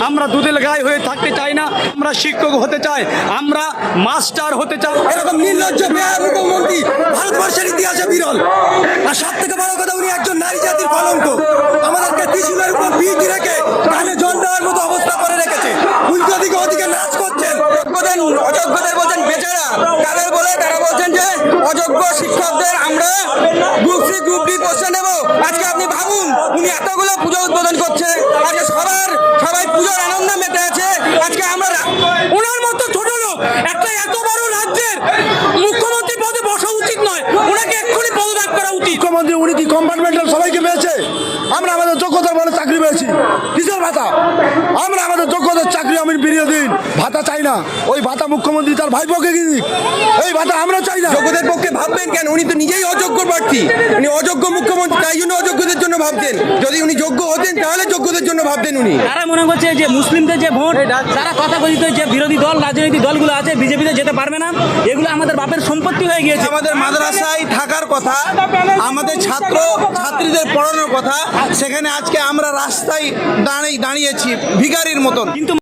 আমরা দুধের গায়ে হয়ে থাকতে চাই না, আমরা শিক্ষক হতে চাই, আমরা মাস্টার হতে চাই। এরকম নির্লজ্জ বেহার মুখ্যমন্ত্রী ভারতবর্ষের ইতিহাসে বিরল। আর সব থেকে বড় কথা, উনি একজন নারী জাতির কলঙ্ক। আমাদেরকে ত্রিশূলের উপর ভিত রেখে কানে জল দেওয়ার মতো অবস্থা করে রেখেছে। উল্টো দিকে ওদিকে নাচ করছেন। অযোগ্যদের বলছেন বেচারা, তাদের বলে তারা বলছেন যে অযোগ্য শিক্ষকদের আমরা গ্রুপ সি গ্রুপ ডি পোস্টে নেব। আজকে আপনি ভাবুন, উনি এতগুলো পুজো উদ্বোধন করছে, আজকে সবাই পুজোর আনন্দ মেতে আছে। আজকে আমরা ওনার মতো ছোট লোক একটা এত বড় রাজ্যের মুখ্যমন্ত্রী পদে বসা উচিত নয়, ওনাকে এক্ষুনি পদত্যাগ করা উচিত। মুখ্যমন্ত্রী উনি কি কম্পার্টমেন্টাল সবাইকে পেয়েছে? আমরা আমাদের যোগ্যতার বলে চাকরি পেয়েছি। কিসের ভাতা? আমরা আমাদের যোগ্যতার চাকরি আমি ফিরিয়ে দিন, ভাতা চাই না। ওই ভাতা মুখ্যমন্ত্রী তার ভাইপোকে কি দিক, এই ভাতা আমরা চাই না। যোগ্যদের পক্ষে ভাববেন কেন? উনি তো নিজেই অযোগ্য প্রার্থী, উনি অযোগ্য মুখ্যমন্ত্রী, তাই জন্য অযোগ্যদের জন্য ভাবতেন। যদি উনি যোগ্য হতেন তাহলে যোগ্যদের জন্য ভাবতেন উনি। তারা মনে করছে যে মুসলিমদের যে ভোট, তারা তথাকথিত যে বিরোধী দল রাজনৈতিক দলগুলো আছে বিজেপিতে যেতে পারবে না, এগুলো আমাদের বাপের সম্পত্তি হয়ে গিয়েছে। আমাদের মাদ্রাসায় থাকার কথা, আমাদের ছাত্রীদের পড়ানোর কথা, সেখানে আজকে আমরা রাস্তায় দাঁড়িয়েছি ভিখারির মতন। কিন্তু